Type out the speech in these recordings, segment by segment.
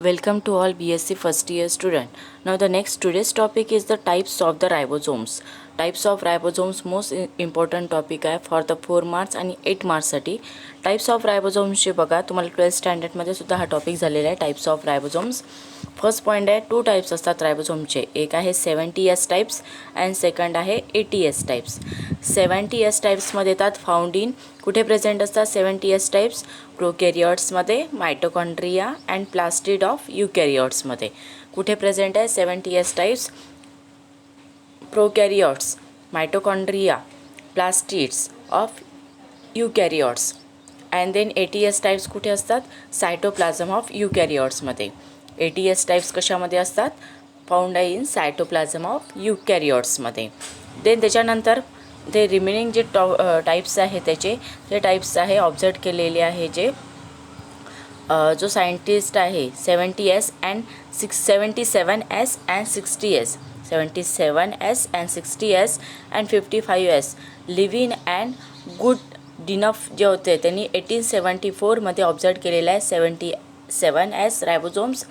Welcome to all BSc first year student. Now the next today's topic is the types of the ribosomes. Types of ribosomes most important topic आहे for the 4 marks आणि 8 मार्क्ससाठी. Types of रायबोझोम्सचे बघा तुम्हाला 12th स्टँडर्डमध्ये सुद्धा हा topic झालेला आहे. Types of ribosomes. First point आहे 2 types असतात रायबोझोमचे. एक आहे 70S टाइप्स अँड सेकंड आहे 80S टाइप्स. 70S टाइप्समध्ये येतात फाउंड इन कुठे प्रेझेंट असतात 70S टाइप्स प्रोकॅरियोट्समध्ये, मायटोकॉन्ड्रिया अँड प्लास्टिड ऑफ युकॅरियोट्समध्ये. कुठे प्रेझेंट आहे 70S types prokaryotes, mitochondria, plastids of eukaryotes. And then 80S types कुठे असतात सायटोप्लाझम ऑफ युकॅरियोट्समध्ये. 80S टाइप्स कशामध्ये असतात फाउंड इन सायटोप्लाझम ऑफ युकॅरियोट्समध्ये. देन त्याच्यानंतर ते रिमेनिंग जे टाइप्स आहे त्याचे जे टाइप्स आहे ऑब्झर्व केलेले आहे जे जो सायंटिस्ट आहे 70S and 77S and 60S 77S and 60S and 55S live in and Goodenough जे होते त्यांनी 1874मध्ये ऑब्झर्व केलेलं आहे 77S रायबोझोम्स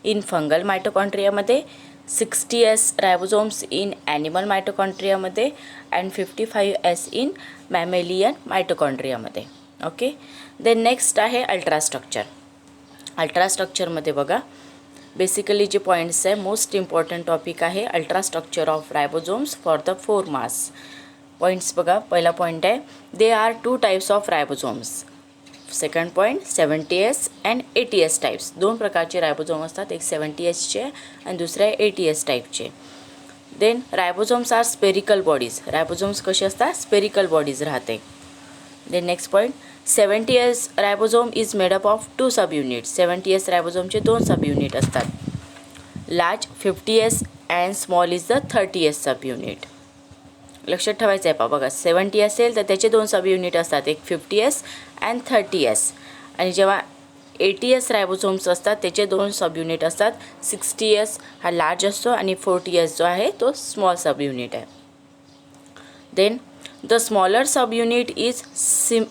इन फंगल मायटोकॉन्ड्रियामध्ये, 60S रायबोझोम्स इन ॲनिमल मायटोकॉन्ड्रियामध्ये अँड 55S इन मॅमेलियन मायटोकॉन्ड्रियामध्ये. ओके. देन नेक्स्ट आहे अल्ट्रास्ट्रक्चर. अल्ट्रास्ट्रक्चरमध्ये बघा बेसिकली जे पॉईंट्स आहे मोस्ट इम्पॉर्टंट टॉपिक आहे ultrastructure of ribosomes for the 4 marks. Points बघा. पहिला पॉईंट आहे they are 2 types of ribosomes. Second point 70S and 80S types. 2 प्रकारचे रायबोझोम असतात, एक 70Sचे आणि दुसरे 80S टाईपचे. Then ribosomes are spherical bodies. Ribosomes कसे असतात स्पेरिकल बॉडीज राहते. Then next point 70S ribosome is made up of 2 sub unit. 70S रायबोझोमचे 2 सब युनिट असतात. Large 50S and small is the 30S sub unit. लक्षात ठेवायचं आहे बघा 70 असेल तर त्याचे 2 सब युनिट असतात, एक 50S अँड 30S. आणि जेव्हा 80S रायबोझोम्स असतात त्याचे 2 सब युनिट असतात. 60S हा लार्ज असतो आणि 40S जो आहे तो स्मॉल सब युनिट आहे. Then the smaller subunit is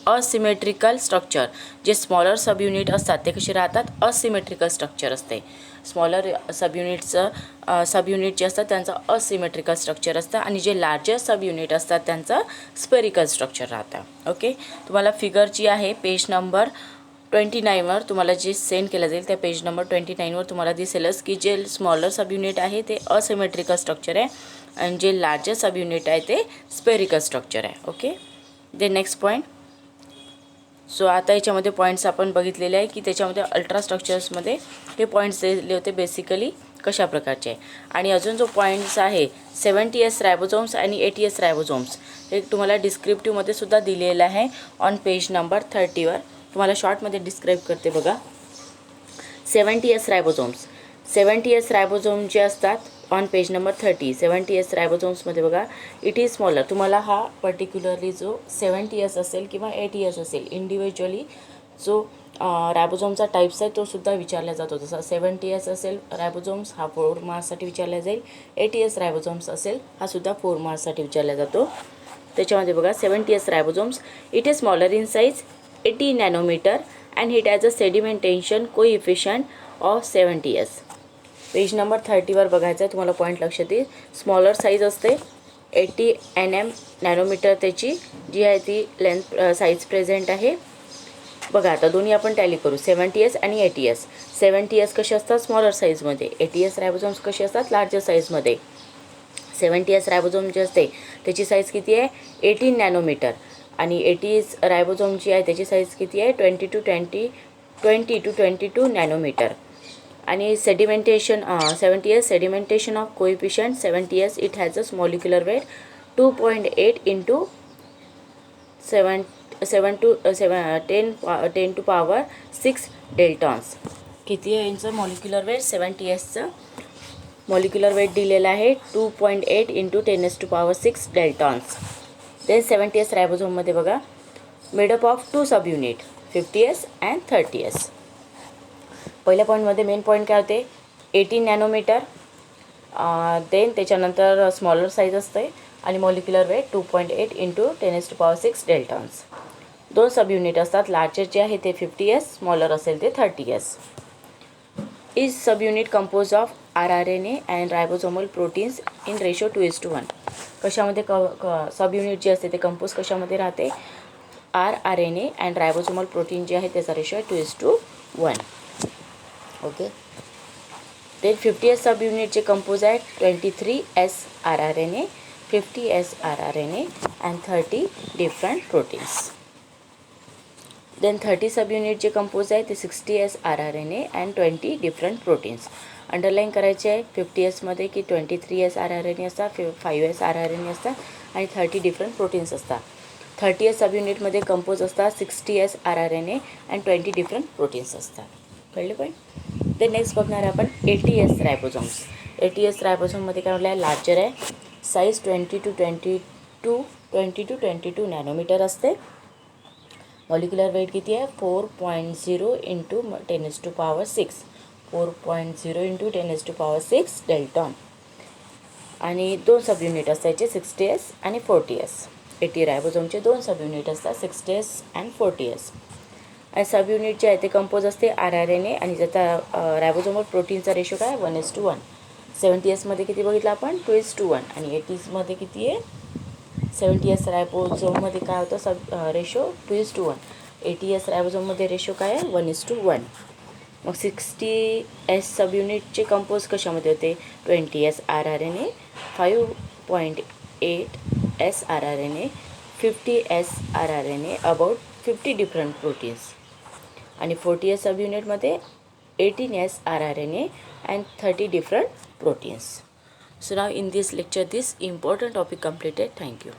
asymmetrical structure. जे स्मॉलर सब युनिट असतात ते कसे राहतात असिमेट्रिकल स्ट्रक्चर असते. स्मॉलर सब युनिट जे असतात त्यांचं असिमेट्रिकल स्ट्रक्चर असतं आणि जे लार्जर सब युनिट असतात त्यांचं स्पेरिकल स्ट्रक्चर राहतं. ओके. तुम्हाला फिगर जी आहे पेज नंबर 29वर तुम्हाला जे सेंड केलं जाईल त्या पेज नंबर 29वर तुम्हाला दिसेलच की जे स्मॉलर सब युनिट आहे ते असिमेट्रिकल स्ट्रक्चर आहे आणि जे लार्जर सब युनिट आहे ते स्पेरिकल स्ट्रक्चर आहे. ओके. दे नेक्स्ट पॉईंट. सो आता याच्यामध्ये पॉईंट्स आपण बघितलेले आहे की त्याच्यामध्ये अल्ट्रास्ट्रक्चर्समध्ये हे पॉईंट्स दिले होते बेसिकली कशा प्रकारचे आहे. आणि अजून जो पॉईंट्स आहे 70S रायबोझोम्स आणि 80S रायबोझोम्स हे तुम्हाला डिस्क्रिप्टिव्हमध्ये सुद्धा दिलेलं आहे ऑन पेज नंबर 30वर. तुम्हाला शॉर्टमध्ये डिस्क्राईब करते बघा. 70S ribosomes. 70S रायबोझोम जे असतात ऑन पेज नंबर 30. 70S रायबोझोम्समध्ये बघा इट इज स्मॉलर. तुम्हाला हा पर्टिक्युलरली जो 70S असेल किंवा 80S असेल इंडिव्हिज्युअली जो रायबोझोमचा टाईप्स आहे तो सुद्धा विचारला जातो. जसा 70S असेल रायबोझोम्स हा 4 मार्क्ससाठी विचारला जाईल. 80S रायबोझोम्स असेल हा सुद्धा 4 मार्क्ससाठी विचारला जातो. त्याच्यामध्ये बघा 70S ribosomes it is smaller in size 80 nanometer and it has a sedimentation coefficient of 70S. Page number 30वर बघायचं आहे तुम्हाला पॉईंट लक्षात येईल. स्मॉलर साईज असते 80 nm नॅनोमीटर त्याची जी आहे ती लेंथ साईज प्रेझेंट आहे. बघा आता दोन्ही आपण टॅली करू 70S आणि 80S. 70S कसे असतात स्मॉलर साईजमध्ये, 80S रायबोझोम्स कसे असतात लार्जर साईजमध्ये. 70S रायबोझोम जे असते त्याची साईज किती आहे 18 नॅनोमीटर आणि 80S रायबोझोम जी आहे त्याची साईज किती आहे 20 to 22 नॅनोमीटर. आणि sedimentation 70S sedimentation of coefficient 70S it has a molecular weight 2.8 into 10 to power 6 daltons. किती आहे यांचं मॉलिक्युलर वेट 70Sचं मॉलिक्युलर वेट दिलेलं आहे 2.8 into 10 to power 6 डेल्टॉन्स. देन 70S रायबोझोममध्ये बघा made up of 2 sub unit 50S and 30S. पहिल्या पॉईंटमध्ये मेन पॉईंट काय होते 18 नॅनोमीटर. देन त्याच्यानंतर स्मॉलर साईज असते आणि molecular weight 2.8 into 10 to power 6 daltons. 2 sub unit असतात. लार्जर जे आहे ते 50S, स्मॉलर असेल ते 30S. Is subunit compose of rRNA and ribosomal proteins in ratio 2:1. कशामध्ये सबयुनिट जे असते ते कंपोज कशामध्ये राहते? rRNA अँड रायबोझोमल प्रोटीन जे आहे त्याचा रेशो आहे 2:1. ओके. देन 50s सबयुनिटचे कंपोज आहे 23s rRNA, 50s rRNA and 30 different proteins. Then 30 subunit जे कंपोज आहे ते 60s rRNA and 20 different proteins. Underline करायचे आहे 50sमध्ये की 23s rRNA असतात, 5s rRNA असतात आणि 30 डिफरंट प्रोटीन्स असतात. 30s सबयुनिटमध्ये कंपोज असतात 60s rRNA and 20 different proteins असतात. कळले पण? ते नेक्स्ट बघणार आपण 80s रायबोझोम्स. 80s रायबोझोममध्ये काय म्हटलं आहे? लार्जर आहे, साईज 20 to 22 नॅनोमीटर असते. मॉलिक्युलर वेट किती आहे? 4.0 इंटू 10⁶. 4.0 into 10⁶ Dalton. आणि 2 सबयुनिट असतात 60s आणि 40s. 80 रायबोझोमचे 2 सबयुनिट असतात 60s अँड 40s. आणि सबयुनिट जे आहे ते कंपोज असते rRNA आणि ज्याचा रायबोझोमल प्रोटीनचा रेशो काय? 1:1. 70sमध्ये किती बघितलं आपण? 2:1. आणि 80sमध्ये किती आहे? 70s रायबोझोममध्ये काय होतं रेशो? 2:1. 80s रायबोझोममध्ये रेशो काय आहे? 1:1. मग 60s सबयुनिटचे कंपोज कशामध्ये होते? 20s rRNA, 5.8s rRNA, 50s rRNA, about 50 different proteins. आणि 40s सबयुनिटमध्ये 18s rRNA and 30 different proteins. So now in this lecture this important topic completed. Thank you.